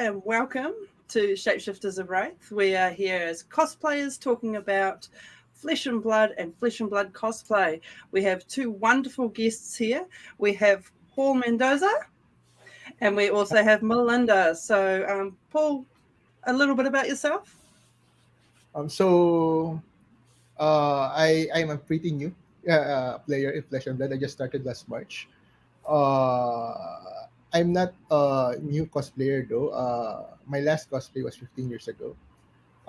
and welcome to Shapeshifters of Rathe. We are here as cosplayers talking about Flesh and Blood and Flesh and Blood cosplay. We have two wonderful guests here. We have Paul Mendoza and we also have Melinda. So, Paul, a little bit about yourself? I'm a pretty new player in Flesh and Blood. I just started last March. I'm not a new cosplayer though. My last cosplay was 15 years ago.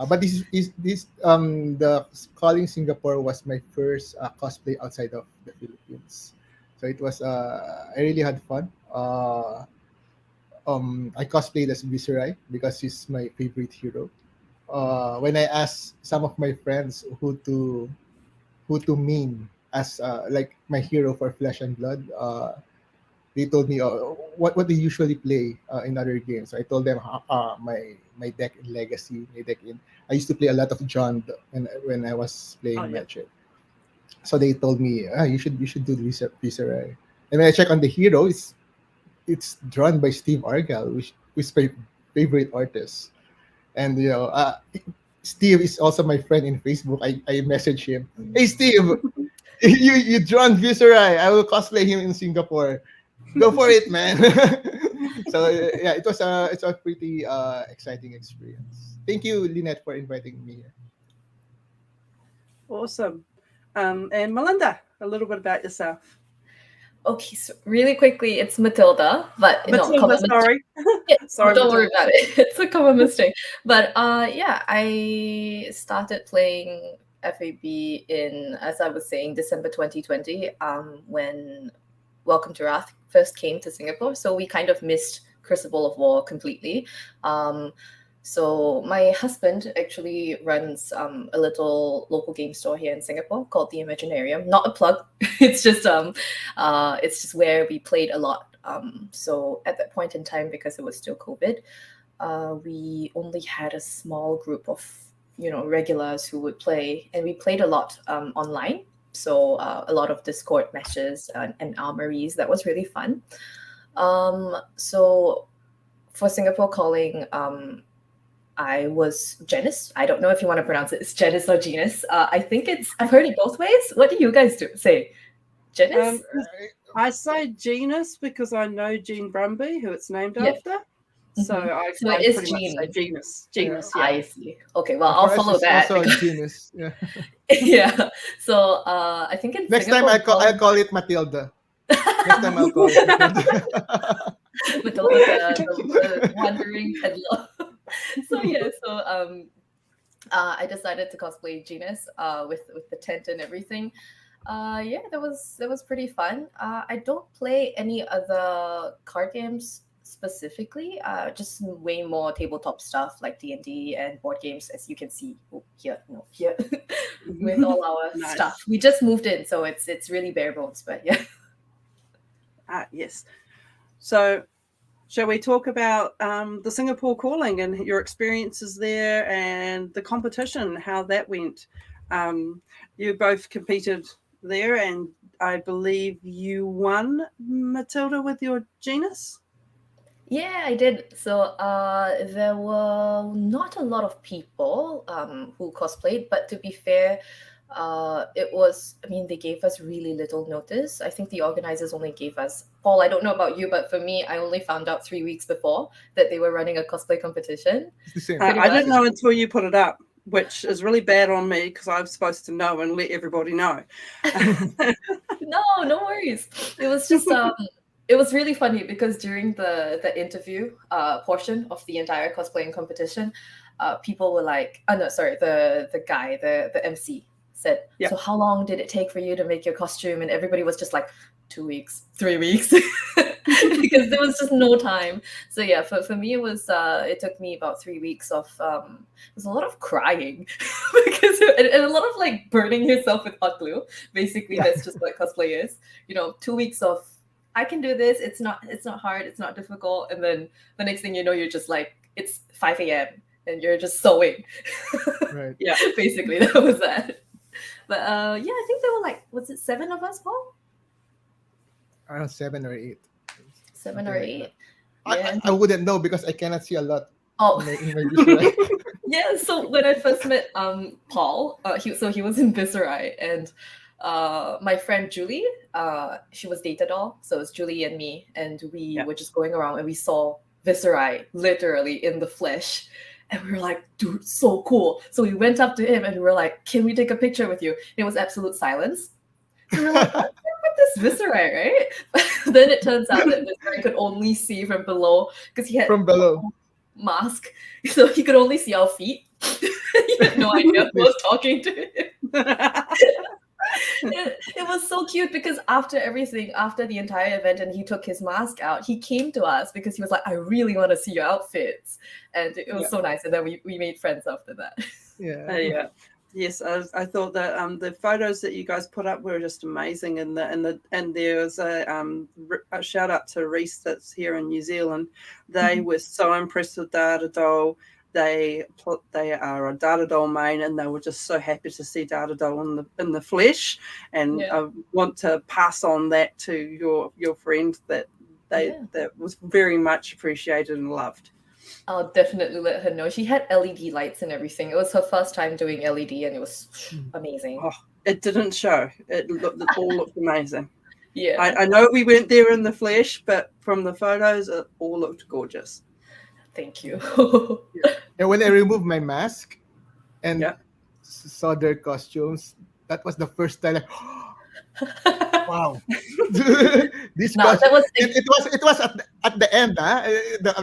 But the Calling Singapore was my first cosplay outside of the Philippines. So it was I really had fun. I cosplayed as Viserai because he's my favorite hero. When I asked some of my friends who to mean as like my hero for Flesh and Blood, they told me what they usually play in other games. I told them my deck in Legacy, my deck in. I used to play a lot of John when I was playing Magic. So they told me you should do Viserai. And when I check on the hero, it's drawn by Steve Argyle, which is my favorite artist. And Steve is also my friend in Facebook. I message him, hey Steve, you drawn Viserai. I will cosplay him in Singapore. Go for it, man. So yeah, it's a pretty exciting experience. Thank you, Lynette, for inviting me here. Awesome. And Melinda, a little bit about yourself. Okay, so really quickly, it's Matilda, but Matilda, sorry. Sorry, don't worry about it. It's a common mistake. But I started playing FAB in, as I was saying, December 2020, when Welcome to Rathe first came to Singapore. So we kind of missed Crucible of War completely. So my husband actually runs a little local game store here in Singapore called the Imaginarium. Not a plug. It's just where we played a lot. So at that point in time, because it was still COVID, we only had a small group of regulars who would play, and we played a lot online. So a lot of Discord matches and armories. That was really fun. So for Singapore Calling, I was Janice. I don't know if you want to pronounce it. It's Janice or Genus. I've heard it both ways. What do you guys say? Janice? I say Genus because I know Jean Brumby, who it's named after. So I it pretty much say Genus. Genus, yeah. I see. Okay, well, I'll follow that. Also Genus, yeah. Yeah. So I think in next Singapore, time I'll call it Matilda. Next time I'll call it Matilda. Matilda, the wandering peddler. I decided to cosplay Genus with the tent and everything. That was pretty fun. I don't play any other card games specifically, just way more tabletop stuff like D&D and board games, as you can see here with all our stuff. We just moved in, so it's really bare bones, but yeah. Yes. So shall we talk about the Singapore Calling and your experiences there and the competition, how that went? You both competed there, and I believe you won, Matilda, with your Genus? Yeah, I did. So there were not a lot of people who cosplayed, but to be fair, they gave us really little notice. I think the organizers only gave us, Paul, I don't know about you, but for me, I only found out 3 weeks before that they were running a cosplay competition. I didn't know until you put it up, which is really bad on me because I'm supposed to know and let everybody know. No worries. It was just it was really funny because during the interview portion of the entire cosplaying competition, people were like, the guy, the MC said, So how long did it take for you to make your costume? And everybody was just like, 2 weeks, 3 weeks, because there was just no time. So yeah, for me, it took me about 3 weeks of it was a lot of crying because and a lot of like burning yourself with hot glue. Basically, that's just what cosplay is. 2 weeks of I can do this. It's not hard. It's not difficult. And then the next thing you know, you're just like, it's 5 a.m. and you're just sewing. Right. Yeah, basically that was that. But I think there were was it 7 of us, Paul? Around 7 or 8. 7 or 8. Yeah. I wouldn't know because I cannot see a lot Oh, in my visual. yeah. So when I first met Paul, he was in Viserai, and my friend Julie, she was data doll, so it's Julie and me, and we Yeah. were just going around and we saw Viserai literally in the flesh. And we were like, dude, so cool. So we went up to him and we were like, can we take a picture with you? And it was absolute silence. So we were like, what's up with this Viserai, right? Then it turns out that Viserai could only see from below because he had From below. mask, so he could only see our feet. He had no idea who was talking to him. It was so cute because after everything, after the entire event, and he took his mask out, he came to us because he was like, I really want to see your outfits. And it was so nice. And then we made friends after that. Yeah. Yeah. Yes, I thought that the photos that you guys put up were just amazing, and there was a shout out to Reese that's here in New Zealand. They were so impressed with Data Doll. They are a Data Doll main, and they were just so happy to see Data Doll in the flesh. And I want to pass on that to your friend that that was very much appreciated and loved. I'll definitely let her know. She had LED lights and everything. It was her first time doing LED, and it was amazing. Oh, it didn't show. It all looked amazing. Yeah. I know we weren't there in the flesh, but from the photos, it all looked gorgeous. Thank you. And when I removed my mask and Yeah. saw their costumes, that was the first time like, wow. This No, that was it was at the end,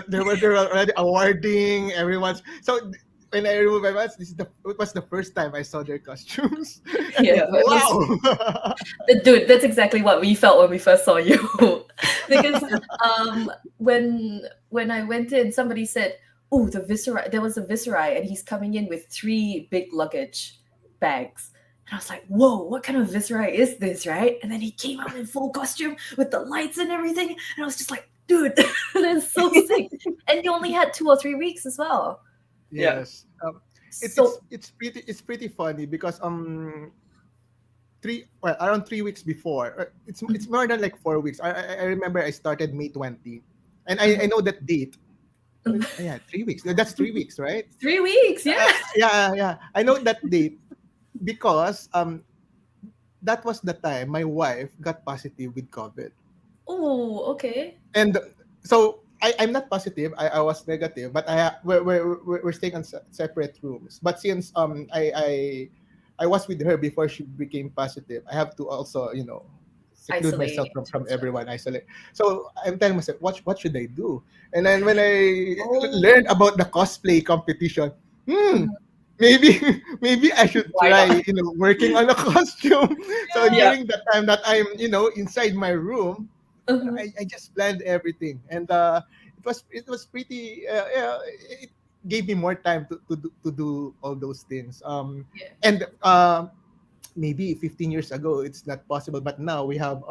they were already awarding everyone's. So when I removed my mask, it was the first time I saw their costumes. yeah. Wow. Dude, that's exactly what we felt when we first saw you. Because when I went in, somebody said, "Oh, there was a Viserai, and he's coming in with 3 big luggage bags." And I was like, "Whoa, what kind of Viserai is this, right?" And then he came out in full costume with the lights and everything, and I was just like, "Dude, that's so sick!" And you only had 2 or 3 weeks as well. Yes. It's pretty funny because around 3 weeks before, it's more than like 4 weeks. I remember I started May 20, and I know that date. Yeah, 3 weeks. That's 3 weeks, right? 3 weeks, yeah. Yeah. I know that date because that was the time my wife got positive with COVID. Oh, okay. And so I'm not positive. I was negative, but we're staying on separate rooms. But since I was with her before she became positive, I have to also seclude myself from everyone, isolate. So I'm telling myself, what should I do? And then when I learned about the cosplay competition, maybe I should try working on a costume. So during the time that I'm inside my room, I just planned everything, and it was pretty. It gave me more time to do all those things. And maybe 15 years ago it's not possible, but now we have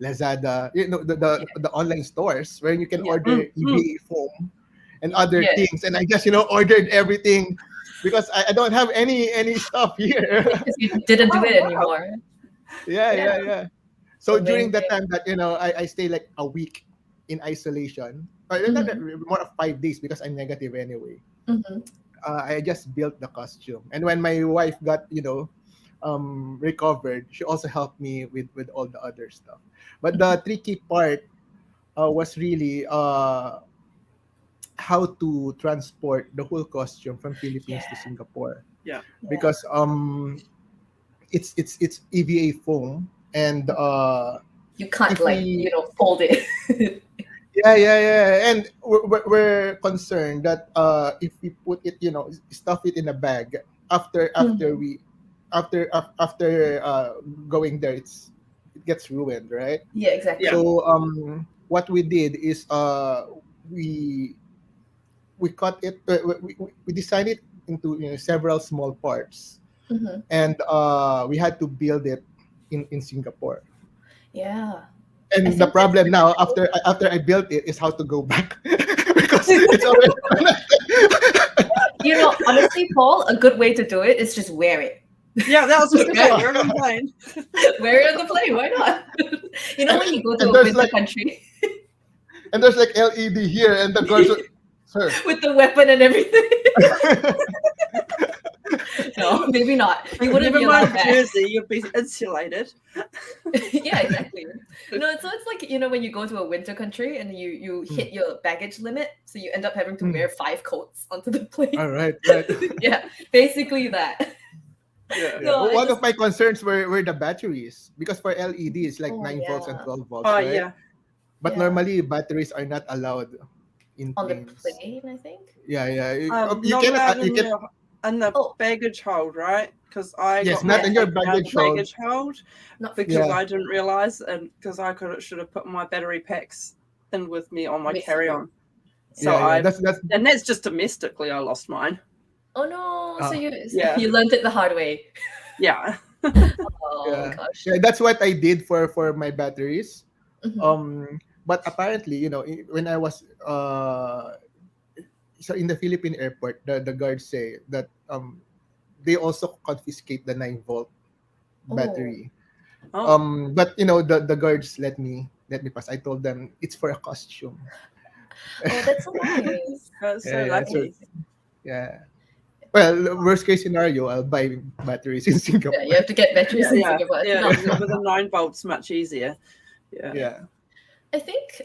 Lazada, the online stores where you can order EVA foam and other things, and I just ordered everything because I don't have any stuff here. Because you didn't do it anymore. Yeah. So during that time that I stay like a week in isolation, or more of 5 days because I'm negative anyway. I just built the costume, and when my wife got recovered, she also helped me with all the other stuff. But the tricky part was really how to transport the whole costume from Philippines to Singapore. Yeah. Because it's EVA foam, and you can't fold it. Yeah. And we're concerned that if we put it, stuff it in a bag after going there, it gets ruined, right? Yeah, exactly. So what we did is we cut it. We designed it into several small parts, and we had to build it in Singapore. Yeah. And the problem now, after I built it, is how to go back because it's already. Honestly, Paul, a good way to do it is just wear it. Yeah, that was just wear it on the plane. Wear it on the plane. Why not? When you go to a winter country. and there's like LED here, and the guards are, sir. With the weapon and everything. No, maybe not. You wouldn't Never be mind allowed the that. jersey, you'll be insulated. Yeah, exactly. No, so it's like, when you go to a winter country and you hit your baggage limit, so you end up having to wear 5 coats onto the plane. All right, right. Yeah, basically that. Yeah. Yeah. No, I One just of my concerns were the batteries, because for LED it's like Oh 9 volts and yeah, 12 volts, Oh right? yeah. But yeah. normally batteries are not allowed in On the planes. plane, I think. Yeah, yeah. You Not cannot. allowed You can. in the Oh, baggage hold, right? Because I Yes, got mine not yeah, in your taken out of baggage the hold. baggage hold not for because Yeah. I didn't realize, and because I should have put my battery packs in with me on my with carry you. on. So Yeah. That's. and that's just domestically, I lost mine. Oh no, so Uh, Yeah. you learned it the hard way. Yeah. Oh yeah. gosh. Yeah. That's what I did for my batteries. Mhm. But apparently, when I was so in the Philippine airport, the guards say that they also confiscate the 9 volt Oh, battery. Oh, But the guards let me pass. I told them it's for a costume. oh, that's so nice. that's so Yeah, so lucky. yeah. Well, worst case scenario, I'll buy batteries in Yeah, you Singapore. have to get batteries Yeah, in yeah, Singapore. It's yeah. not. With the 9 volts, much easier. Yeah. Yeah. I think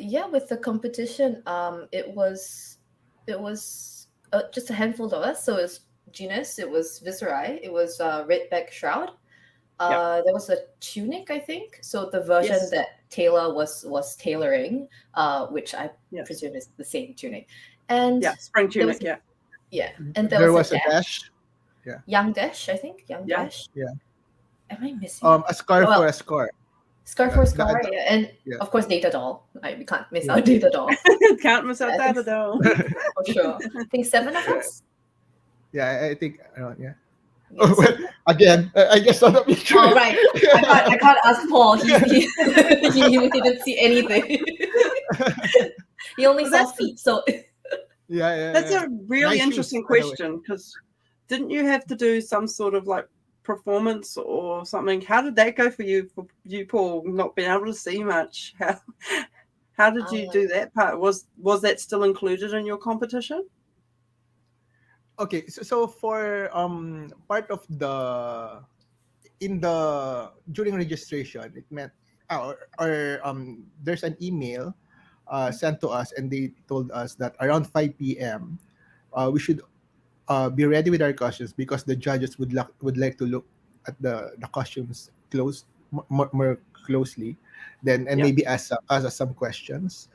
yeah, with the competition, it was just a handful of us. So it was Genus, it was Viserai, it was Redback Shroud. Yeah. There was a tunic, I think. So the version Yes. that Taylor was tailoring, which I Yeah. presume is the same tunic. And Yeah. Spring there was tunic. Yeah. and there There was a was a dash. dash. Yeah. Young Dash, I think. Young Yeah. Dash. Yeah. Am I missing? A scar Oh, for well, a scar. Scar for Scar, yeah. And Yeah. of course Data Doll. We can't miss Yeah. out Data Doll. Can't miss out I think that though. for sure. I think 7 of Yeah. us. Yeah, I think yeah. Yeah, Oh, well, again, I just saw the picture. oh right. I can't ask Paul. He didn't see anything. He only Well, saw that's feet. So Yeah. That's a really Nice shoes, interesting by the way. question because didn't you have to do some sort of like performance or something? How did that go for you, Paul, not being able to see much? How did you do that part? Was that still included in your competition? Okay, so for part of in the during registration, it meant there's an email sent to us, and they told us that around 5 p.m. We should be ready with our costumes because the judges would like to look at the costumes more closely, then and Yeah. maybe ask us some questions.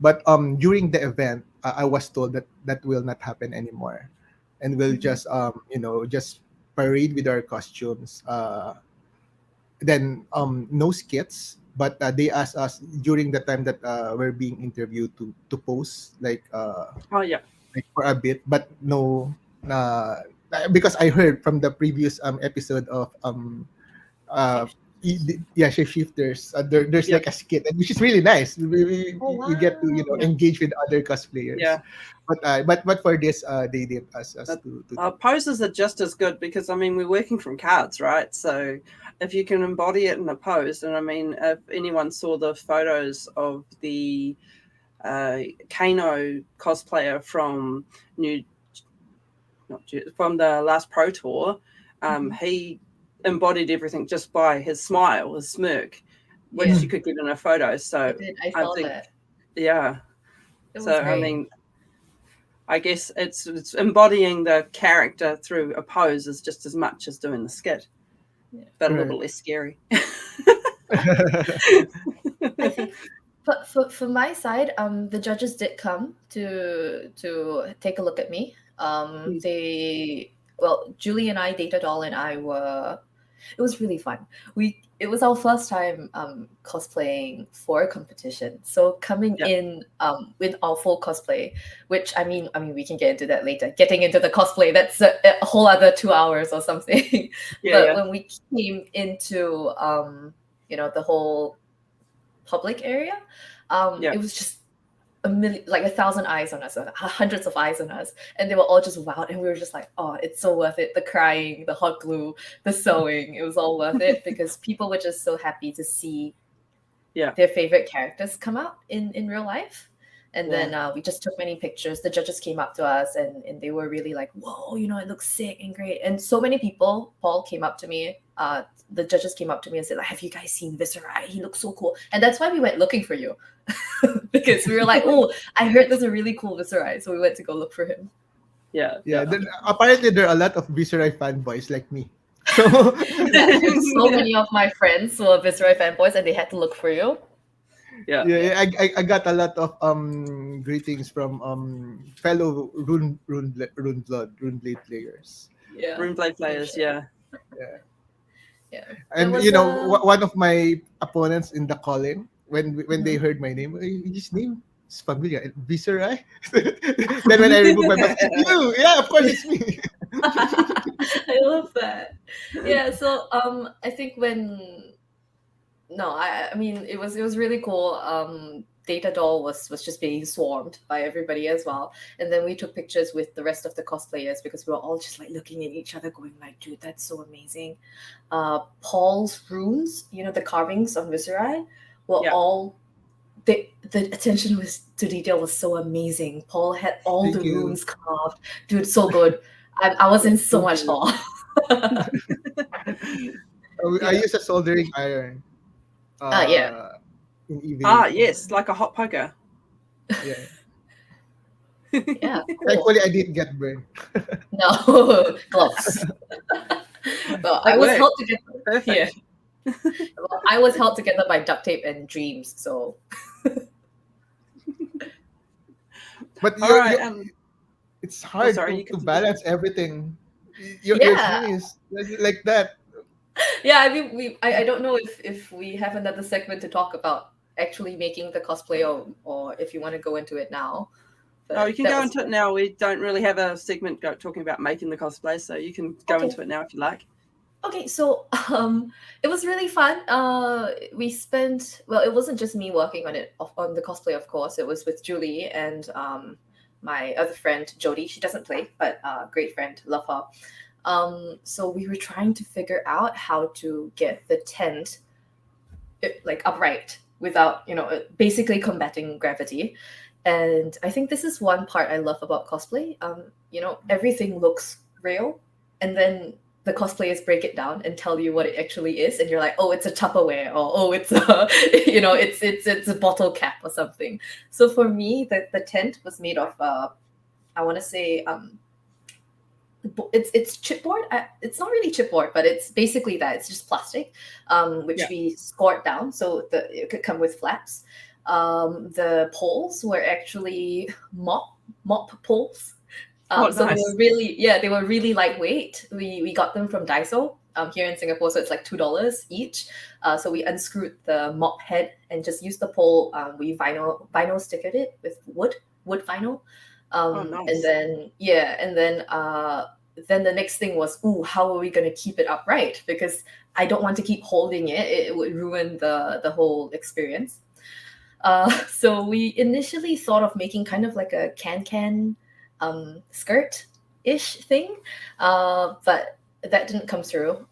But during the event, I was told that that will not happen anymore, and we'll just just parade with our costumes. Then no skits, but they asked us during the time that we're being interviewed to pose Oh yeah. like for a bit, but no, uh, because I heard from the previous episode of uh shape. yeah, Shapeshifters, there's Yeah. like a skit, and which is really nice. Oh We get to wow. Yeah. engage with other cosplayers, Yeah. but for this they did ask us But, to poses are just as good because I mean we're working from cards, right? So if you can embody it in a pose, and I mean if anyone saw the photos of the Kano cosplayer from from the last Pro Tour, he embodied everything just by his smile, his smirk, which Yeah, you could get in a photo. So I I saw think, that. yeah. It So was I great. mean, I guess it's embodying the character through a pose is just as much as doing the skit, Yeah. but a little Right. bit less scary. I think for my side, the judges did come to take a look at me. Julie and I, Data Doll and I it was really fun. It was our first time cosplaying for a competition. So coming Yeah. in with our full cosplay, which I mean we can get into that later. Getting into the cosplay, that's a whole other 2 hours or something. Yeah, But yeah. when we came into the whole public area, Yeah. it was just like 1,000 eyes on us, hundreds of eyes on us, and they were all just wowed, and we were just like, oh, it's so worth it. The crying, the hot glue, the sewing, it was all worth it because people were just so happy to see Yeah. their favorite characters come out in real life. And Yeah. then we just took many pictures. The judges came up to us and they were really like, whoa, it looks sick and great. And so many people, Paul came up to me, the judges came up to me and said, like, have you guys seen Viscerai? He looks so cool. And that's why we went looking for you. Because we were like, oh, I heard there's a really cool Viscerai. So we went to go look for him. Yeah. Yeah. Then apparently there are a lot of Viserai fanboys like me. So So many of my friends were Viscerai fanboys and they had to look for you. Yeah. yeah, I got a lot of greetings from fellow Runeblade players. Yeah. Runeblade players. Yeah. Yeah. Yeah. And There was one of my opponents in the call-in, when they heard my name, his name is familiar, Viserai. Then when I remove my mask, you, yeah, of course it's me. I love that. Yeah, so I think I mean it was really cool. Data Doll was just being swarmed by everybody as well. And then we took pictures with the rest of the cosplayers because we were all just like looking at each other going like, dude, that's so amazing. Paul's runes, the carvings on Viserai were all the attention to detail was so amazing. Paul had all Thank the you. runes carved. Dude, so good. I was in so much you. awe. I use a soldering iron. Yeah. In EV. Yes, like a hot poker. Yeah. Yeah, cool. Thankfully, I didn't get burned. No, gloves. Well, I was helped to get them. Perfect. Yeah. Well, I was held together by duct tape and dreams, so. But it's hard to balance everything. Your dream is like that. Yeah, I mean, I don't know if we have another segment to talk about actually making the cosplay or if you want to go into it now. Oh, you can go into it now. We don't really have a segment talking about making the cosplay, so you can go into it now if you like. Okay, so it was really fun. We spent, well, it wasn't just me working on it, on the cosplay, of course. It was with Julie and my other friend, Jody. She doesn't play, but great friend, love her. So we were trying to figure out how to get the tent like upright without, basically combating gravity. And I think this is one part I love about cosplay. Everything looks real, and then the cosplayers break it down and tell you what it actually is, and you're like, oh, it's a Tupperware, or oh, it's a, it's a bottle cap or something. So for me, the tent was made of, I want to say, it's chipboard. It's not really chipboard, but it's basically that. It's just plastic, which we scored down so that it could come with flaps. The poles were actually mop poles. Nice. So they were really lightweight. We got them from Daiso here in Singapore, so it's like $2 each. So we unscrewed the mop head and just used the pole. We vinyl stickered it with wood vinyl. Nice. And then the next thing was, how are we going to keep it upright? Because I don't want to keep holding it. It would ruin the whole experience. So we initially thought of making kind of like a can skirt-ish thing, but that didn't come through.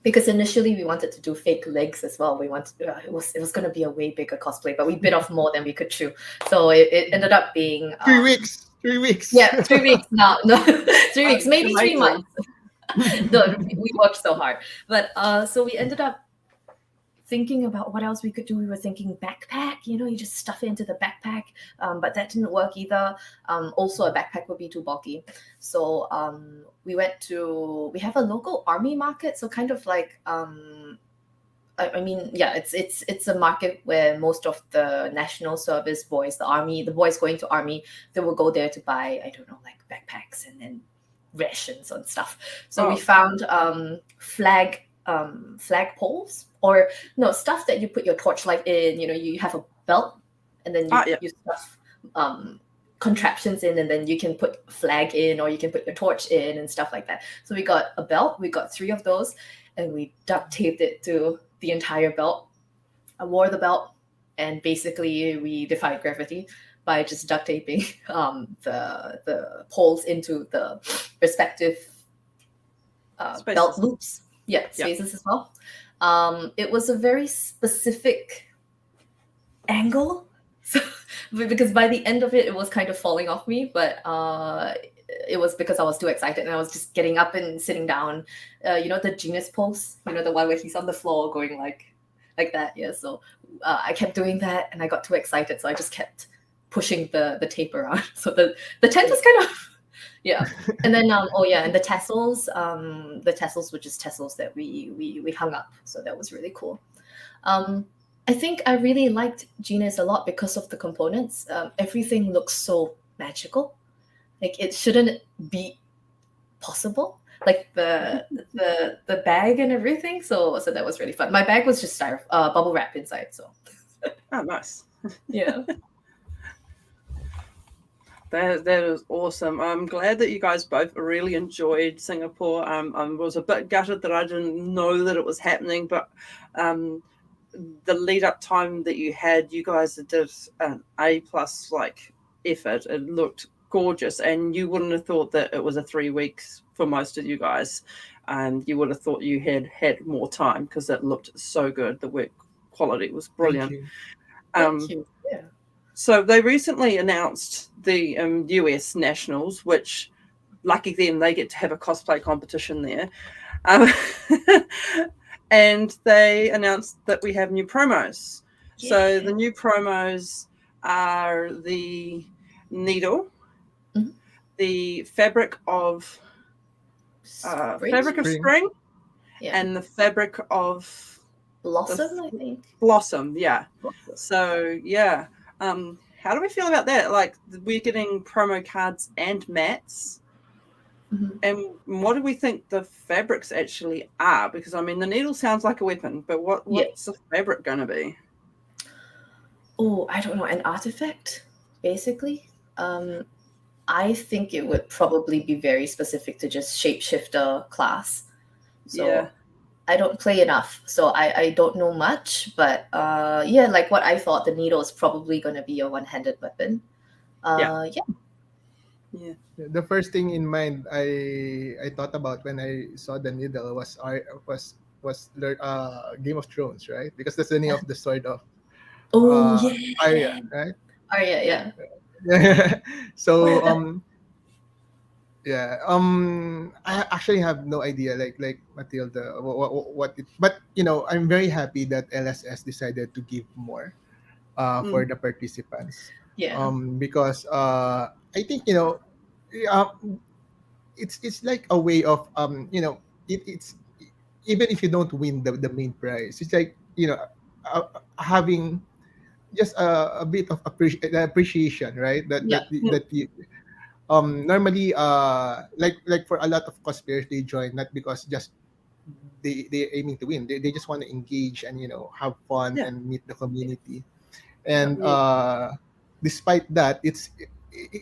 Because initially we wanted to do fake legs as well. We wanted it was going to be a way bigger cosplay, but we bit off more than we could chew. So it ended up being 3 weeks. 3 weeks. Yeah, 3 weeks now. No, 3 weeks, maybe 3 months. No, we worked so hard. But so we ended up thinking about what else we could do. We were thinking backpack, you just stuff it into the backpack, but that didn't work either. Also, a backpack would be too bulky. So we have a local army market, so kind of like, it's a market where most of the national service boys, the boys going to army, they will go there to buy, I don't know, like backpacks and then rations and stuff. So we found flag poles, or no, stuff that you put your torchlight in. You have a belt, and then you stuff contraptions in, and then you can put a flag in, or you can put your torch in and stuff like that. So we got a belt. We got 3 of those, and we duct taped it to the entire belt. I wore the belt, and basically we defied gravity by just duct taping the poles into the respective belt loops. Spaces as well. It was a very specific angle. So because by the end of it, it was kind of falling off me, but it was because I was too excited and I was just getting up and sitting down. The genius pose, the one where he's on the floor going like that. Yeah. So I kept doing that and I got too excited, so I just kept pushing the tape around. So the tent was kind of yeah. And then and the tassels were just tassels that we hung up. So that was really cool. I think I really liked Genius a lot because of the components. Everything looks so magical. Like it shouldn't be possible. Like the bag and everything. So that was really fun. My bag was just bubble wrap inside. So Oh, nice. yeah. That is awesome. I'm glad that you guys both really enjoyed Singapore. I was a bit gutted that I didn't know that it was happening, but the lead up time that you had, you guys did an A+ like effort. It looked gorgeous, and you wouldn't have thought that it was a 3 weeks for most of you guys. You would have thought you had more time because it looked so good. The work quality was brilliant. Thank you. Yeah. So they recently announced the US Nationals, which, lucky them, they get to have a cosplay competition there. And they announced that we have new promos. Yeah. So the new promos are the needle, the fabric of spring, yeah. And the fabric of blossom, I think. Blossom, yeah. Blossom. So yeah. How do we feel about that? Like, we're getting promo cards and mats. Mm-hmm. And what do we think the fabrics actually are? Because, I mean, the needle sounds like a weapon, but what's the fabric going to be? Oh, I don't know. An artifact, basically. I think it would probably be very specific to just shapeshifter class. So yeah. I don't play enough, so I don't know much. But like what I thought, the needle is probably going to be a one-handed weapon. Yeah. The first thing in mind I thought about when I saw the needle was Game of Thrones, right? Because that's the name of the sword of Arya, right? Arya, yeah. So yeah. I actually have no idea, like Matilda, what it. But I'm very happy that LSS decided to give more, for the participants. Yeah. Because I think it's like a way of it's even if you don't win the main prize, it's like having just a bit of appreciation, right? That you normally like for a lot of cosplayers, they join not because just they're aiming to win. They just want to engage and have fun and meet the community. And despite that, it's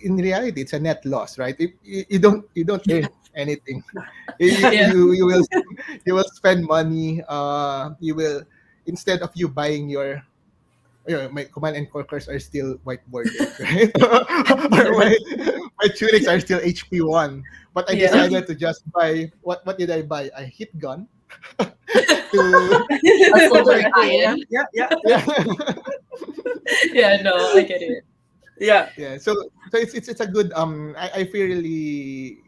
in reality it's a net loss, right? You don't earn anything. You will spend money. You will, instead of you buying your my command and conquers are still whiteboarded, right? Or my tunics are still HP1. But I decided to just buy what did I buy? A hit gun. A soldering iron. Yeah. Yeah, no, I get it. Yeah. So it's a good I feel really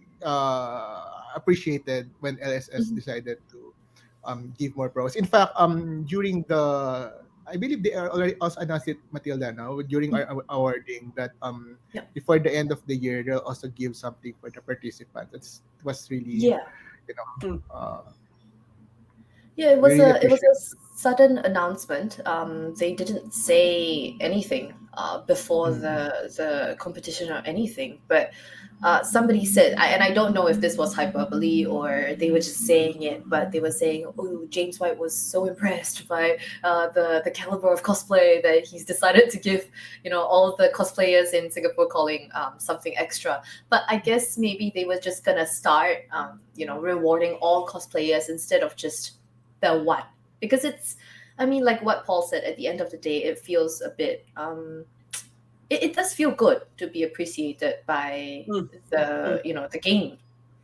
appreciated when LSS decided to give more pros. In fact, during I believe they are already also announced it, Matilda, now during our awarding that before the end of the year they'll also give something for the participants. It was really it was a sudden announcement. They didn't say anything before the competition or anything, but somebody said, and I don't know if this was hyperbole or they were just saying it, but they were saying, "Oh, James White was so impressed by the caliber of cosplay that he's decided to give all of the cosplayers in Singapore Calling something extra." But I guess maybe they were just gonna start rewarding all cosplayers instead of just the one, because like what Paul said, at the end of the day, it feels a bit it does feel good to be appreciated by the game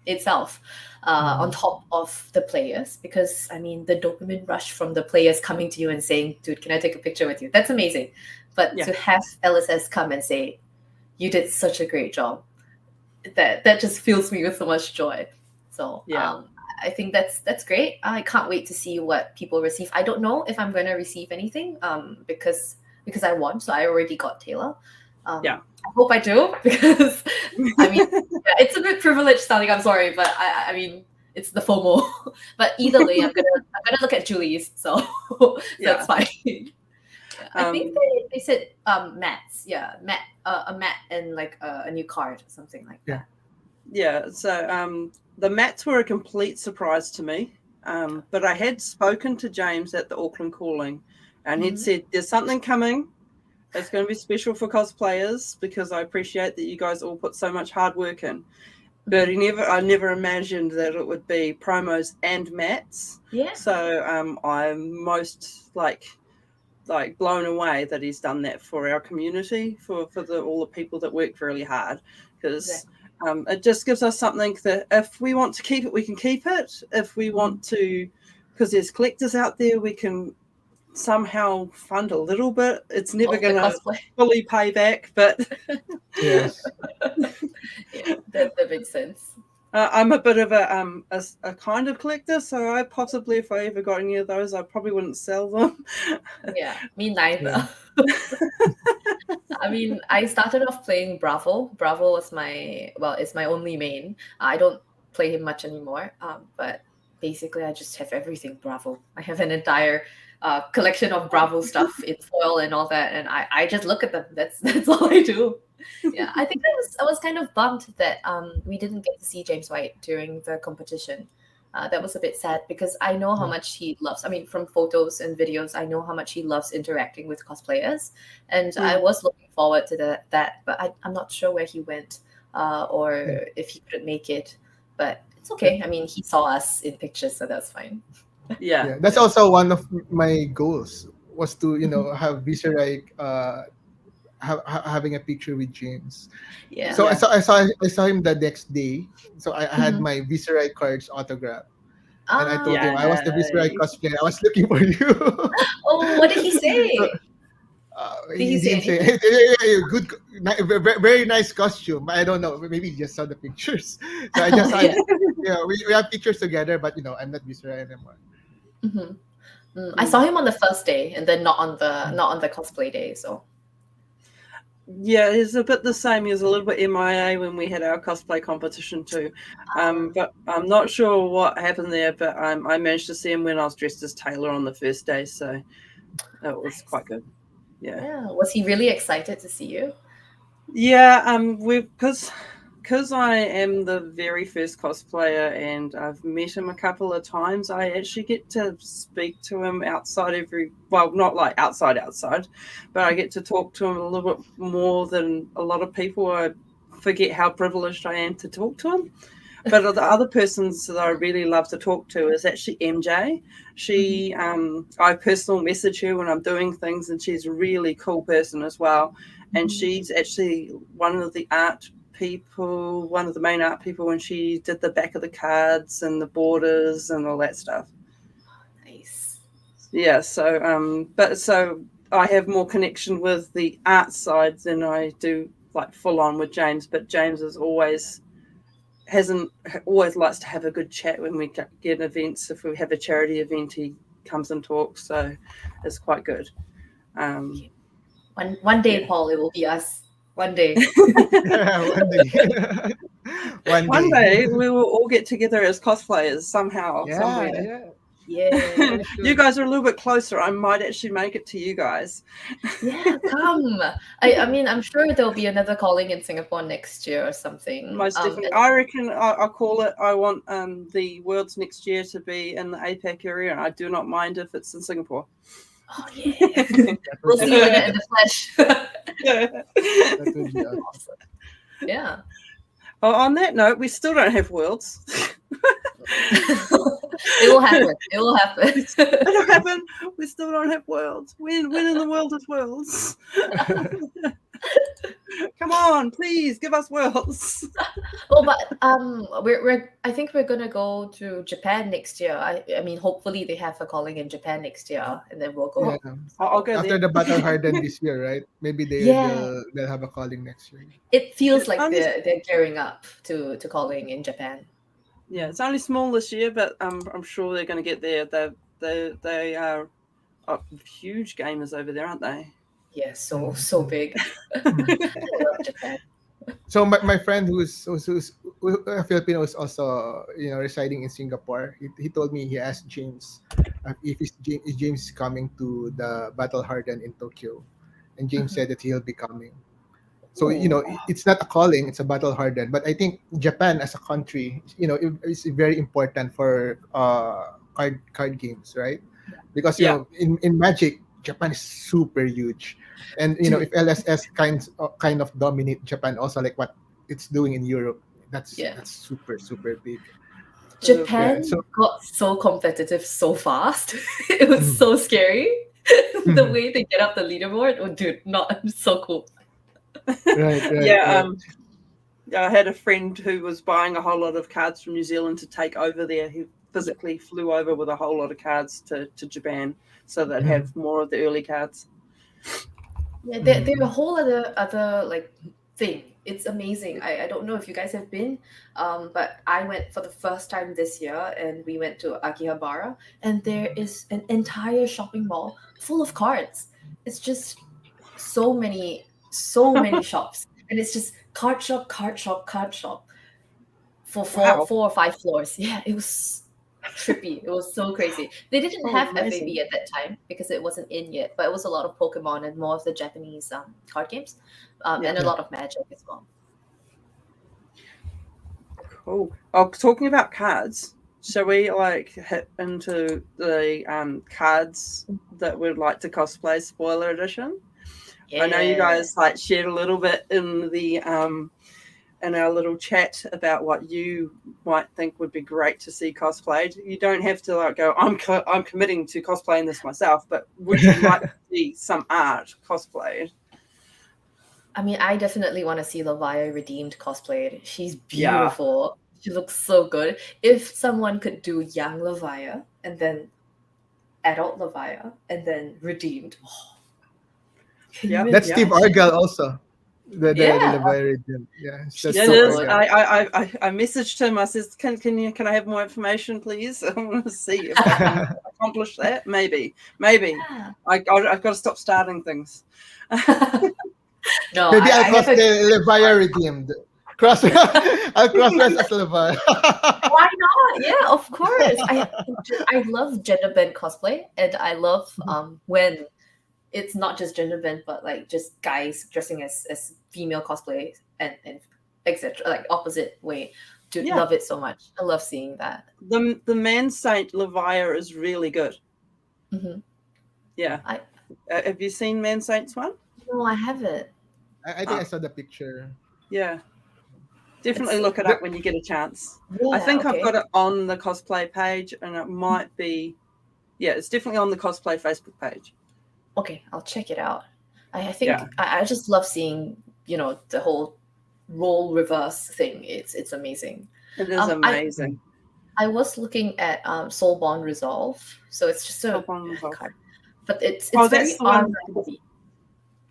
itself on top of the players, because I mean the dopamine rush from the players coming to you and saying, dude, can I take a picture with you? That's amazing. But to have LSS come and say, you did such a great job, that just fills me with so much joy. So I think that's great. I can't wait to see what people receive. I don't know if I'm going to receive anything because I won, so I already got Taylor. I hope I do, because I mean it's a bit privileged sounding. I'm sorry, but I mean it's the FOMO. But either way, I'm gonna look at Julie's, so that's fine. I think they said mats. Mat, a mat and like a new card or something like that. Yeah. So the mats were a complete surprise to me. But I had spoken to James at the Auckland Calling, and he'd said there's something coming. It's going to be special for cosplayers, because I appreciate that you guys all put so much hard work in. But I never imagined that it would be promos and mats. Yeah. So I'm most like blown away that he's done that for our community, for all the people that work really hard, because it just gives us something that if we want to keep it, we can keep it. If we want to, because there's collectors out there, we can somehow fund a little bit. It's never going to fully pay back, but yes, that makes sense. I'm a bit of a kind of collector, so I possibly, if I ever got any of those, I probably wouldn't sell them. Yeah, me neither. I mean, I started off playing Bravo. Bravo was it's my only main. I don't play him much anymore, but basically I just have everything Bravo. I have an entire collection of Bravo stuff in foil and all that, and I just look at them. That's all I do. Yeah, I think I was kind of bummed that we didn't get to see James White during the competition. That was a bit sad, because I know how much he loves. I mean, from photos and videos, I know how much he loves interacting with cosplayers, and I was looking forward to that. But I'm not sure where he went, or if he couldn't make it. But it's okay. I mean, he saw us in pictures, so that's fine. Yeah, that's also one of my goals, was to have Viserai having a picture with James. Yeah. So I saw him the next day. So I had my Viserai cards autographed, and I told him I was the Viserai cosplayer. I was looking for you. Oh, what did he say? He didn't say good, very nice costume. I don't know. Maybe he just saw the pictures. So I just we have pictures together, but I'm not Viserai anymore. I saw him on the first day, and then not on the cosplay day. So yeah, he's a bit the same. He was a little bit MIA when we had our cosplay competition too. But I'm not sure what happened there. But I managed to see him when I was dressed as Taylor on the first day, so that was quite good. Yeah. Was he really excited to see you? Yeah. Because I am the very first cosplayer and I've met him a couple of times, I actually get to speak to him outside not like outside, but I get to talk to him a little bit more than a lot of people. I forget how privileged I am to talk to him. But the other persons that I really love to talk to is actually MJ. She, I personal message her when I'm doing things, and she's a really cool person as well. And she's actually one of the main art people when she did the back of the cards and the borders and all that stuff. Nice. Yeah, so I have more connection with the art side than I do like full on with James, but James always likes to have a good chat when we get events. If we have a charity event, he comes and talks, so it's quite good. One day, Paul, it will be us. One day. One day we will all get together as cosplayers somehow, somewhere. Yeah. You guys are a little bit closer. I might actually make it to you guys. Yeah, come. I mean, I'm sure there'll be another calling in Singapore next year or something. Most definitely. I reckon I'll call it. I want the Worlds next year to be in the APAC area, and I do not mind if it's in Singapore. Oh yeah. We'll see you in the flesh. That would be awesome. Yeah. Oh, on that note, we still don't have Worlds. It will happen. It'll happen. We still don't have Worlds. When in the world is Worlds? Come on, please give us worlds. Oh, but we're I think we're gonna go to Japan next year. I mean, hopefully they have a calling in Japan next year, and then we'll Yeah. go. I'll go After there. the Battle Hardened this year, right? Maybe Yeah, they'll have a calling next year. it feels It's like only they're gearing up to calling in Japan. yeah, it's only small this year, but I'm sure they're going to get there. They are huge gamers over there, aren't they? Yeah, so Mm. so big. I love Japan. So my friend who's a Filipino who's also residing in Singapore. He told me he asked James if James is coming to the Battle Hardened in Tokyo, and James Mhm. said that he'll be coming. So Oh, it's not a calling; it's a Battle Hardened. But I think Japan as a country, is very important for card games, right? Because Yeah. in Magic, Japan is super huge, and dude, if LSS kind of dominate Japan, also like what it's doing in Europe, yeah. that's super super big. Yeah. Japan So got so competitive so fast. It was mm, so scary. The mm, way they get up the leaderboard, oh dude, not so cool. right, right, Yeah. right. I had a friend who was buying a whole lot of cards from New Zealand to take over there. He Yeah, physically flew over with a whole lot of cards to Japan so they'd Mm, have more of the early cards. yeah, they're a mm, whole other like thing. It's amazing. I don't know if you guys have been, but I went for the first time this year, and we went to Akihabara, and there is an entire shopping mall full of cards. It's just so many shops, and it's just card shop, card shop, card shop for four Wow. four or five floors. Yeah, it was trippy. It was so crazy. They didn't Oh, have amazing. FAB at that time because it wasn't in yet, but it was a lot of Pokemon and more of the Japanese card games, Yeah. and a yeah. lot of Magic as well. Cool. Oh, talking about cards, shall we like hit into the cards that we'd like to cosplay spoiler edition? I know you Yeah. guys like shared a little bit in the in our little chat about what you might think would be great to see cosplayed. You don't have to like go. I'm committing to cosplaying this myself, but would you like to see some art cosplayed? I mean, I definitely want to see Leviah redeemed cosplayed. She's Yeah. beautiful. She looks so good. If someone could do young Leviah and then adult Leviah and then redeemed, oh, can you Yep. That's Yep. Steve imagine? Argyle also. The Yeah, Leviathan. Yeah, she's that's Yeah, it so Steve is. good. Argyle. I messaged him. I says, can I have more information, please? I want to see if I can accomplish that. Maybe. Yeah. I've got to stop starting things. No, Maybe I'll I have a cosplay Leviah redeemed. Cross I'll cross dress as Leviah. why not? Yeah, of course. I love gender bend cosplay, and I love when it's not just gender bend, but like just guys dressing as female cosplay and etc. Like opposite way. Dude, Yeah, love it so much. I love seeing that. the man saint Leviah is really good. Hmm. Yeah, I have you seen man saints one? no, I haven't. I think I Uh, saw the picture. yeah, It's definitely look it The, up when you get a chance. I yeah, think I've okay. got it on the cosplay page, and it might be. Yeah, it's definitely on the cosplay Facebook page. Okay, I'll check it out. I Yeah, think I just love seeing, the whole role reverse thing. It's amazing. it is Um, I amazing. I was looking at Soul Bond Resolve, so it's just So a fun resolve. card, but it's Oh, that's very the one armor with the heavy.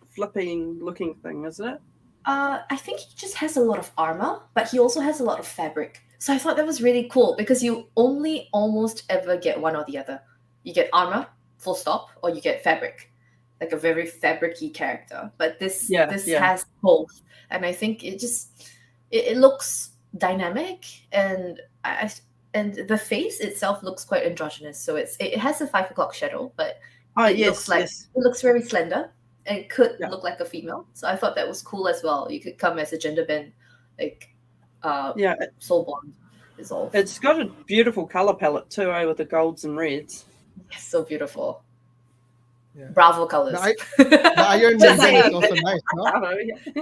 flipping looking thing, isn't it? I think he just has a lot of armor, but he also has a lot of fabric. So I thought that was really cool because you only almost ever get one or the other. You get armor, full stop, or you get fabric, like a very fabricy character. But this Yeah, this yeah. has both, and I think it looks dynamic, and and the face itself looks quite androgynous. So it has a 5 o'clock shadow, but Oh, it looks yes, like yes. it looks very slender and could Yeah, look like a female. So I thought that was cool as well. You could come as a gender bend, like yeah. soul bond resolve. It's got a beautiful color palette too, with the golds and reds. Yes, so beautiful. yeah. Bravo The colors. I, the Iron Just Maiden is saying. also nice, no? Oh, yeah.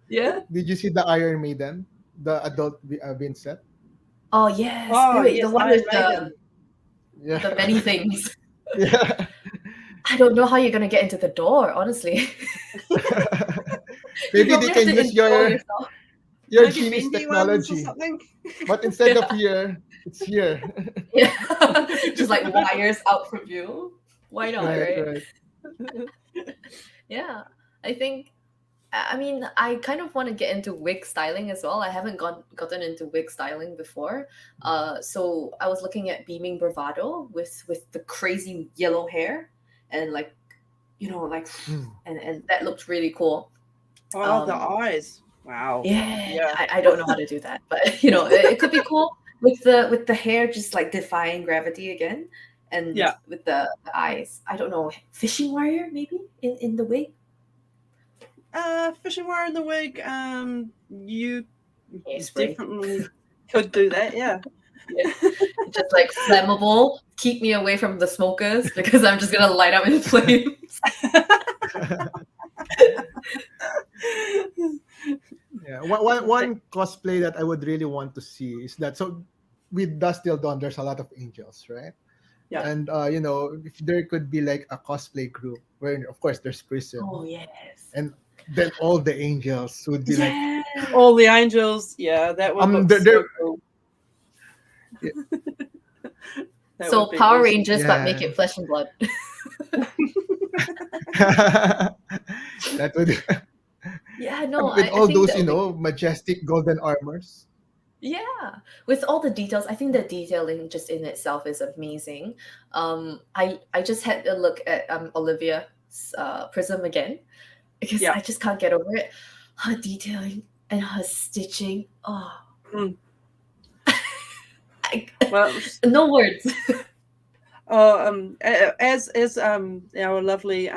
Yeah. Did you see the Iron Maiden? The adult Vincent? Oh yes. Oh, Wait, the yes, one Iron with Maiden. the Yeah. many things. Yeah. I don't know how you're gonna get into the door, honestly. Maybe they probably have can to use install yourself. your Maybe genius bendy ones or technology, something. but instead of here, it's here. Yeah. Just like wires out from you. Why not, Right, right? right. Yeah. I think I mean, I kind of want to get into wig styling as well. I haven't gotten into wig styling before. So I was looking at Beaming Bravado with the crazy yellow hair and like, like, Mm. and that looked really cool. Oh, the Um, eyes. Wow. yeah, Yeah. I don't know how to do that, but it could be cool with the hair just like defying gravity again, and Yeah. with the eyes. I don't know, fishing wire maybe in the wig. Fishing wire in the wig. You Hairspray. definitely could do that. Yeah. Yeah. Just like flammable, keep me away from the smokers because I'm just gonna light up in flames. Yeah. One cosplay that I would really want to see is that, so with Dust Till Dawn, there's a lot of angels, right? Yeah. And if there could be like a cosplay group where, of course, there's Prism, Oh yes. and then all the angels would be like, Yeah. All the angels. Yeah, that would look they're so cool. yeah, That So would be Power awesome. Rangers, but make yeah. it flesh and blood. That would Yeah, no, with I all think those that would be majestic golden armors. yeah. With all the details, I think the detailing just in itself is amazing. I just had a look at Olivia's Prism again because Yeah. I just can't get over it. Her detailing and her stitching. Oh, Mm. I, Well, no words. as our lovely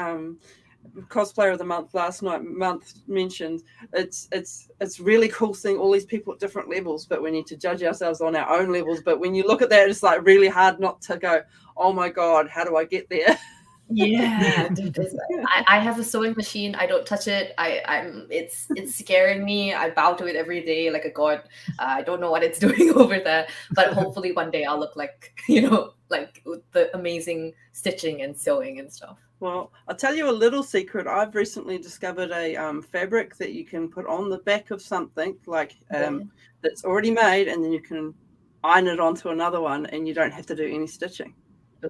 cosplayer of the month mentioned, it's really cool seeing all these people at different levels, but we need to judge ourselves on our own levels. But when you look at that, it's like really hard not to go, oh my god, how do I get there? Yeah, dude, I have a sewing machine. I don't touch it. It's scaring me. I bow to it every day like a god. I don't know what it's doing over there, but hopefully one day I'll look like like with the amazing stitching and sewing and stuff. Well, I'll tell you a little secret. I've recently discovered a fabric that you can put on the back of something like Yeah. that's already made, and then you can iron it onto another one, and you don't have to do any stitching.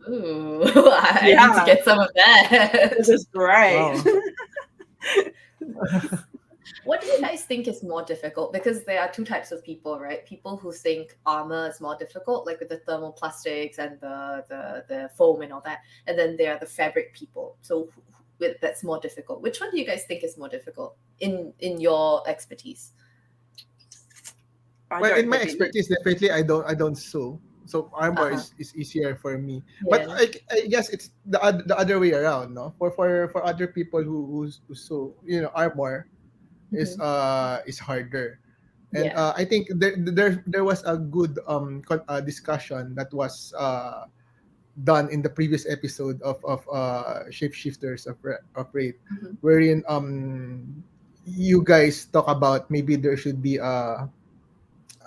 Ooh, I need to Yeah, get some of that. this is great. Wow. What do you guys think is more difficult? Because there are two types of people, right? People who think armor is more difficult, like with the thermoplastics and the foam and all that, and then there are the fabric people. So that's more difficult. Which one do you guys think is more difficult in your expertise? I Well, don't in my have any. expertise, definitely I don't sew. So armor Uh-huh. is easier for me. But Yeah. I guess it's the other way around, no? For other people who sew, armor Mhm. is harder. And Yeah. I think there was a good discussion that was done in the previous episode of Shapeshifters of Rathe, Mhm. wherein you guys talk about maybe there should be a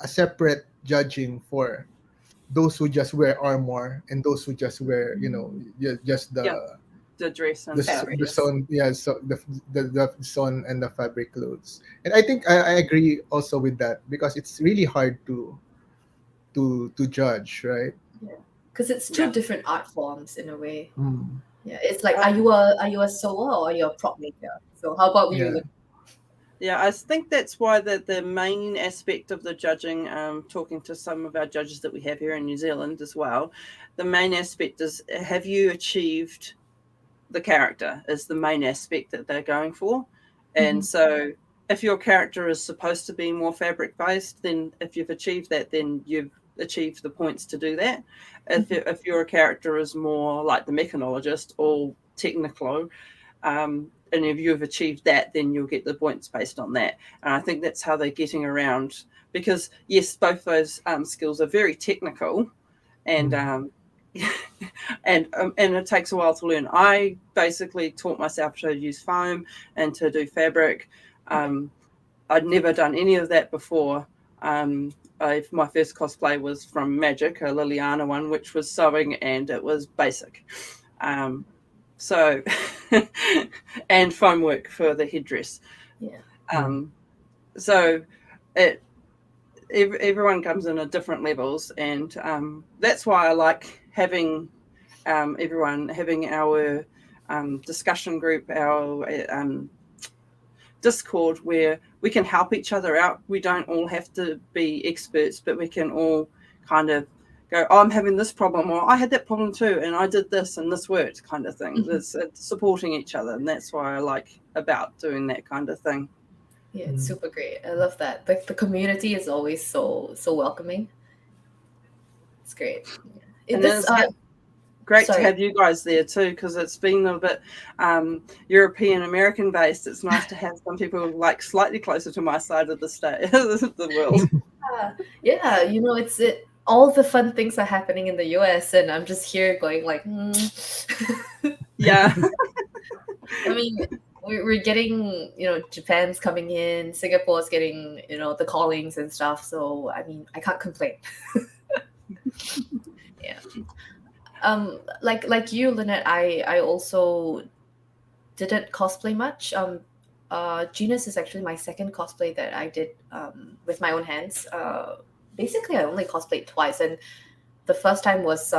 separate judging for those who just wear armor and those who just wear just Yeah, the dress and stuff. the Yes. sun, yeah, so the sun and the fabric clothes. And I think I agree also with that, because it's really hard to judge, right? Yeah. Because it's two Yeah. different art forms in a way. Mm, Yeah. It's like, Uh, are you a sewer or are you a prop maker? So how about yeah. you? Yeah, I think that's why the main aspect of the judging, talking to some of our judges that we have here in New Zealand as well, the main aspect is, have you achieved the character is the main aspect that they're going for. And Mhm. so if your character is supposed to be more fabric based, then if you've achieved that, then you've achieved the points to do that. If your character is more like the mechanologist, all technical, and if you've achieved that, then you'll get the points based on that. And I think that's how they're getting around, because yes, both those skills are very technical, and Mm, and it takes a while to learn. I basically taught myself to use foam and to do fabric. I'd never done any of that before. My first cosplay was from Magic, a Liliana one, which was sewing, and it was basic. So, and foam work for the headdress. Yeah. So it everyone comes in at different levels, and that's why I like having everyone having our discussion group, our Discord, where we can help each other out. We don't all have to be experts, but we can all kind of go, oh, I'm having this problem, or I had that problem too, and I did this and this worked, kind of thing. It's supporting each other, and that's why I like about doing that kind of thing. Yeah, it's super great. I love that. The community is always so welcoming. It's great. And it's great to have you guys there too, because it's been a bit European American based. It's nice to have some people like slightly closer to my side of the state, the world. Yeah, it's all the fun things are happening in the US, and I'm just here going like, yeah. I mean, we're getting, Japan's coming in, Singapore's getting, the callings and stuff. So, I mean, I can't complain. Yeah. Like you, Lynette, I also didn't cosplay much. Genus is actually my second cosplay that I did with my own hands. Basically, I only cosplayed twice, and the first time was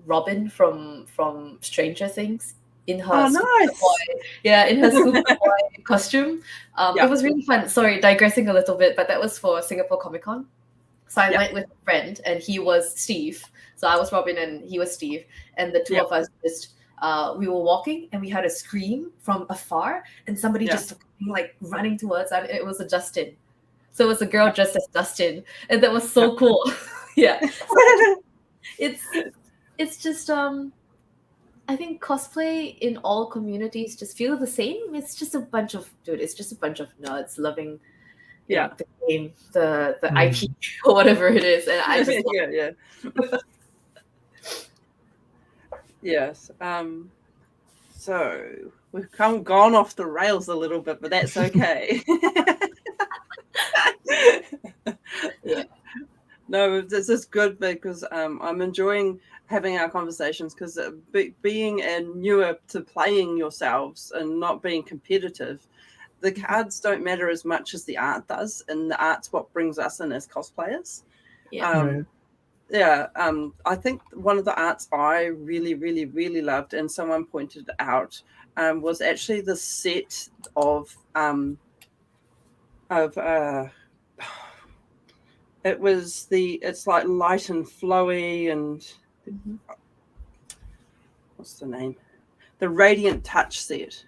Robin from Stranger Things in her in her Superboy costume. It was really fun. Sorry, digressing a little bit, but that was for Singapore Comic Con. So I went with a friend, and he was Steve. So I was Robin, and he was Steve, and the two of us just we were walking, and we heard a scream from afar, and somebody just like running towards us. It was a Justin. So it was a girl dressed as Dustin, and that was so cool. Yeah, so it's just I think cosplay in all communities just feel the same. It's just a bunch of nerds loving the game, the IP or whatever it is, and I just love Yes. So we've gone off the rails a little bit, but that's okay. No, this is good because I'm enjoying having our conversations, because being newer to playing yourselves and not being competitive, the cards don't matter as much as the art does, and the art's what brings us in as cosplayers. I think one of the arts I really, really, really loved, and someone pointed out, was actually the set of it's like light and flowy, and what's the name? The Radiant Touch set,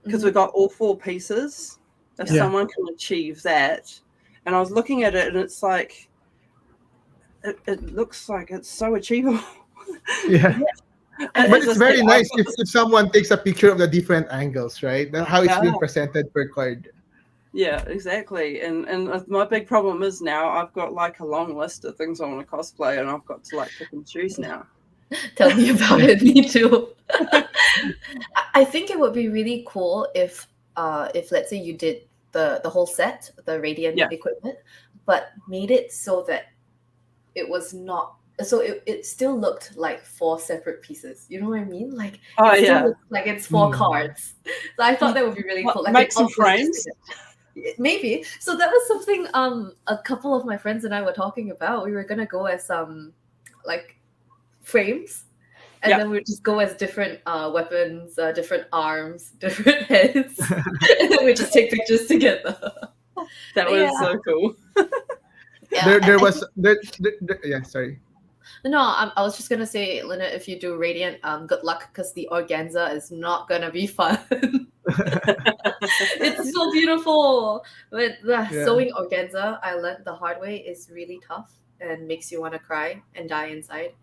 because we've got all 4 pieces. If someone can achieve that, and I was looking at it, and it's like it looks like it's so achievable. But it's very nice if someone takes a picture of the different angles, right? How it's being presented per card. Yeah, exactly. And my big problem is now I've got like a long list of things I want to cosplay, and I've got to like pick and choose now. Tell me about it. Me too. I think it would be really cool if let's say you did the whole set, the Radiant equipment, but made it so that it was not. So it still looked like 4 separate pieces. You know what I mean? Like still looks like it's 4 cards. So I thought that would be really cool. Like make some frames. Maybe. So that was something a couple of my friends and I were talking about. We were gonna go as like frames, and then we'd just go as different weapons, different arms, different heads, and then we just take pictures together. That was so cool. Sorry. No, I was just gonna say, Lynette, if you do Radiant, good luck, because the organza is not gonna be fun. It's so beautiful, but the sewing organza, I learned the hard way, is really tough and makes you want to cry and die inside.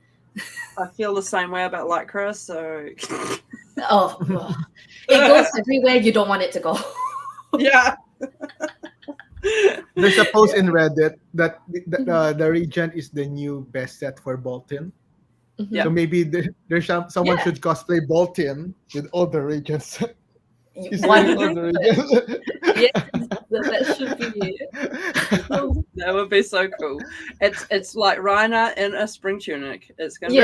I feel the same way about lycra, so it goes everywhere you don't want it to go. There's a post in Reddit that the Regent is the new best set for Bolton. So maybe there's someone should cosplay Bolton with all the Regents. That should be it. That would be so cool. It's like Raina in a spring tunic. It's gonna be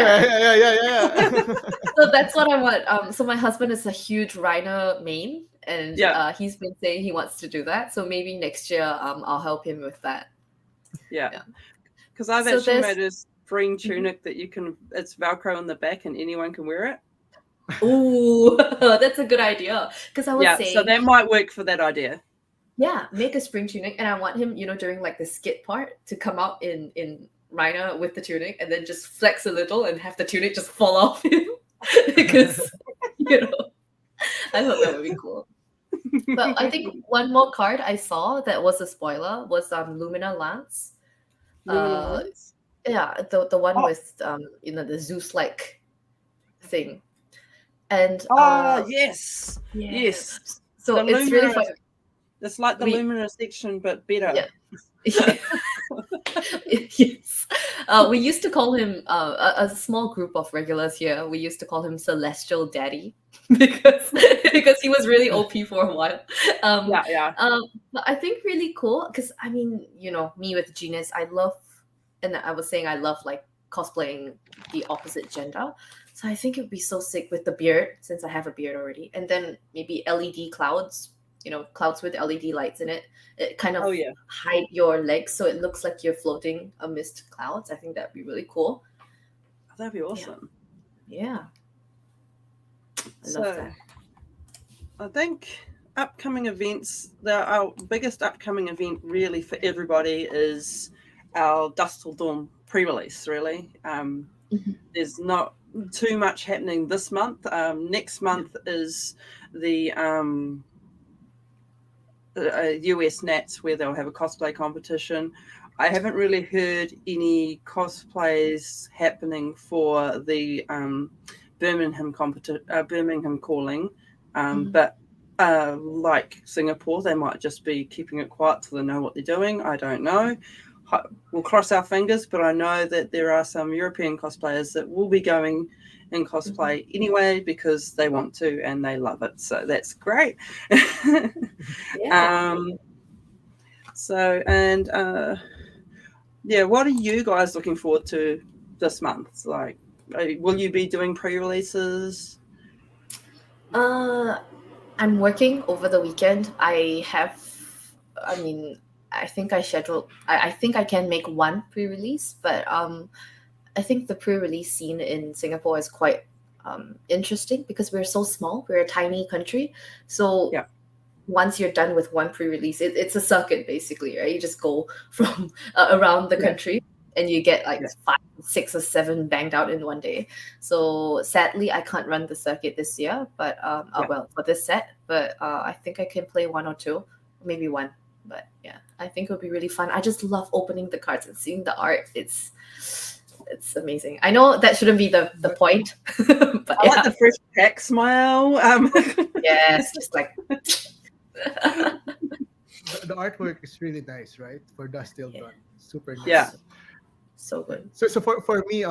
So that's what I want. So my husband is a huge Raina main, and Yeah. he's been saying he wants to do that. So maybe next year, I'll help him with that. Yeah. Because I've So actually there's made a spring tunic that it's Velcro on the back and anyone can wear it. ooh, that's a good idea. Because I was Yeah, so saying, that might work for that idea. yeah, make a spring tunic, and I want him, during like the skit part, to come out in Reiner with the tunic, and then just flex a little and have the tunic just fall off him. Because I thought that would be cool. But I think one more card I saw that was a spoiler was Lumina Lance. Luminal Lens? Yeah, the one Oh. with the Zeus like thing. And yes. yeah. Yes. So The it's really Lumina, fun. it's like the We- Lumina section, but better. Yeah. Yes. We used to call him a small group of regulars here. We used to call him Celestial Daddy because he was really OP for a while. Yeah. But I think really cool because I mean, me with Genius, I love, and I was saying I love like cosplaying the opposite gender. So I think it would be so sick with the beard, since I have a beard already, and then maybe LED clouds. Clouds with LED lights in it. It kind of hide your legs so it looks like you're floating amidst clouds. I think that'd be really cool. That'd be awesome. Yeah. I So, love that. I think upcoming events, our biggest upcoming event really for everybody is our Dust Till Dawn pre-release, really. There's not too much happening this month. Next month is the US Nats, where they'll have a cosplay competition. I haven't really heard any cosplays happening for the Birmingham calling, but like Singapore, they might just be keeping it quiet till they know what they're doing. I don't know. We'll cross our fingers, but I know that there are some European cosplayers that will be going in cosplay anyway because they want to and they love it. So that's great. Yeah. What are you guys looking forward to this month? Like, will you be doing pre-releases? I'm working over the weekend. I think I think I can make one pre-release, but I think the pre-release scene in Singapore is quite interesting because we're so small. We're a tiny country. So once you're done with one pre-release, it's a circuit basically, right? You just go from around the country and you get like 5, 6, or 7 banged out in one day. So sadly, I can't run the circuit this year, but for this set. But I think I can play 1 or 2, maybe 1. But yeah, I think it would be really fun. I just love opening the cards and seeing the art. It's amazing. I know that shouldn't be the point, but I like the fresh pack smile. Yes, just like. The artwork is really nice, right? For Dust Till Dawn, super nice. Yeah, so good. So for me,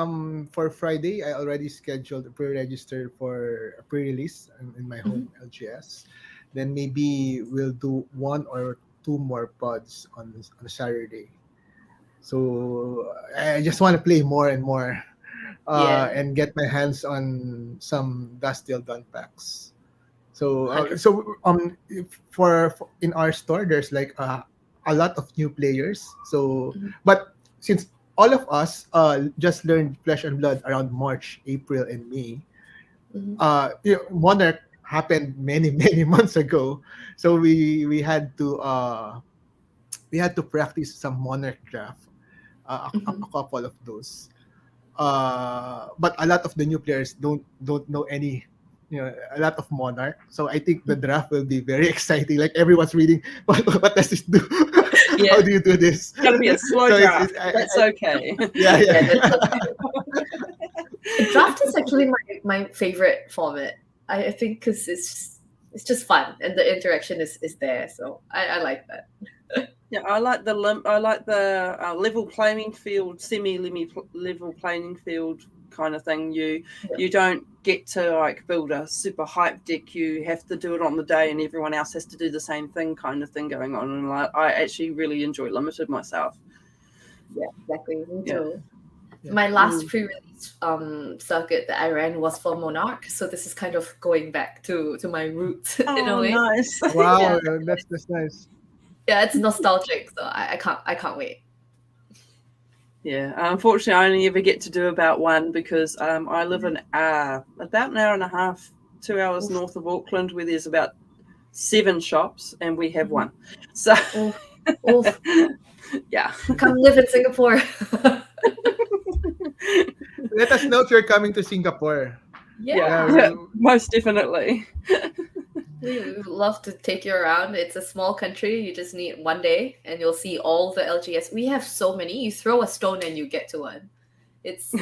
for Friday, I already scheduled a pre-register for a pre-release in my home LGS. Then maybe we'll do 1 or 2 more pods on Saturday. So I just want to play more and more, and get my hands on some Dust Till Dawn packs. So for in our store, there's like a lot of new players. So, but since all of us just learned Flesh and Blood around March, April, and May, Monarch happened many many months ago. So we had to practice some Monarch draft, a couple of those. But a lot of the new players don't know any, a lot of Monarch. So I think the draft will be very exciting. Like everyone's reading, what does this do? How do you do this? It's gonna be a slow draft. That's okay. Yeah. That's okay. Draft is actually my favorite format. I think because it's just fun and the interaction is there. So I like that. Yeah, I like the level playing field, semi-level playing field kind of thing. You don't get to like build a super hype deck. You have to do it on the day, and everyone else has to do the same thing, kind of thing going on. And I actually really enjoy limited myself. Yeah, exactly. Me too. Yeah. My last pre-release circuit that I ran was for Monarch, so this is kind of going back to my roots in a Oh, way. nice. Wow, Yeah, that's nice. yeah, it's nostalgic, so I can't wait. Yeah, unfortunately, I only ever get to do about one because I live in about an hour and a half, 2 hours Oof, north of Auckland, where there's about 7 shops, and we have mhm. one. So, Oof, oof. yeah, Come live in Singapore. Let us know if you're coming to Singapore. yeah, Yeah, Yeah, yeah, most definitely. we would love to take you around. It's a small country. You just need one day, and you'll see all the LGS. We have so many. You throw a stone and you get to one. It's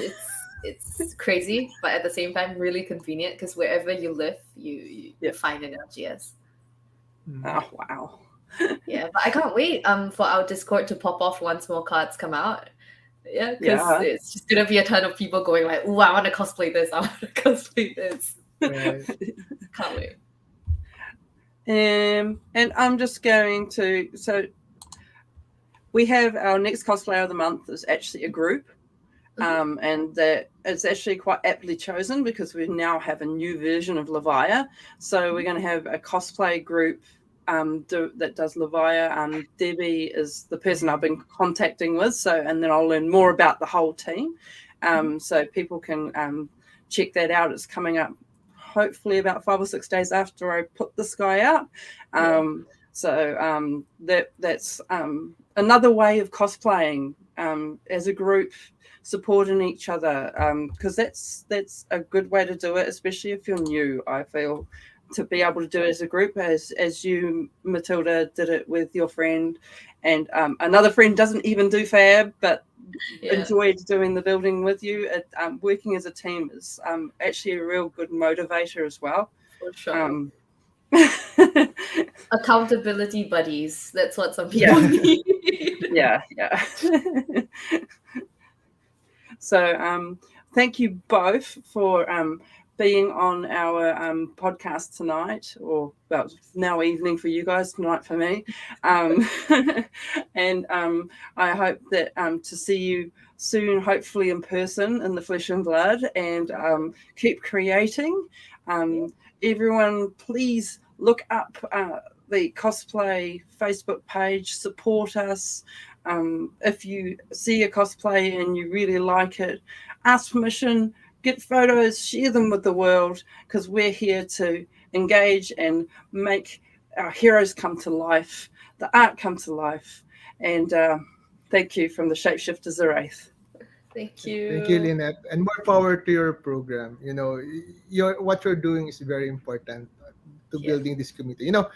crazy, but at the same time really convenient because wherever you live, you Yeah. find an LGS. Mm. Oh, wow. Yeah, but I can't wait for our Discord to pop off once more cards come out. Yeah, because Yeah. it's just gonna be a ton of people going like, "Ooh, I want to cosplay this. I want to cosplay this." Right. Can't wait. And I'm just going to. So we have our next cosplayer of the month is actually a group. And that it's actually quite aptly chosen because we now have a new version of Levia. So we're going to have a cosplay group that does Levia. Debbie is the person I've been contacting with. So, and then I'll learn more about the whole team. So people can check that out. It's coming up hopefully about 5 or 6 days after I put this guy out. Yeah. So that's another way of cosplaying as a group, supporting each other, because that's a good way to do it, especially if you're new. I feel to be able to do it as a group, as you, Matilda, did it with your friend, and another friend doesn't even do fab, but Yeah, enjoyed doing the building with you. Working as a team is actually a real good motivator as well. for sure. Um, Accountability buddies. That's what some yeah, people need. yeah, yeah. So thank you both for being on our podcast tonight, or well, now evening for you guys, tonight for me. And I hope that to see you soon, hopefully in person, in the flesh and blood, and keep creating. Everyone, please look up the cosplay Facebook page, support us. If you see a cosplay and you really like it, ask permission, get photos, share them with the world, because we're here to engage and make our heroes come to life, the art come to life. And thank you from the Shapeshifters of Rathe. Thank Thank you, you. Lynette, and more power to your program. You know, what you're doing is very important to Yeah. building this community. You know,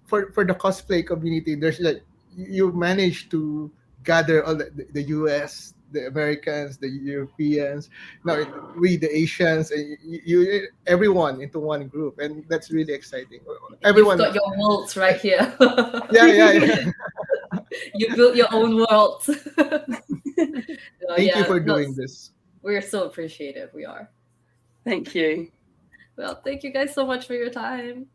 for the cosplay community, there's like you manage to gather all the US, the Americans, the Europeans, now we the Asians, and you everyone into one group, and that's really exciting. You've Everyone, got your worlds right here. yeah. You built your own worlds. Thank you Yeah, for no, doing this. we're so appreciative. We are. Thank you. Well, thank you guys so much for your time.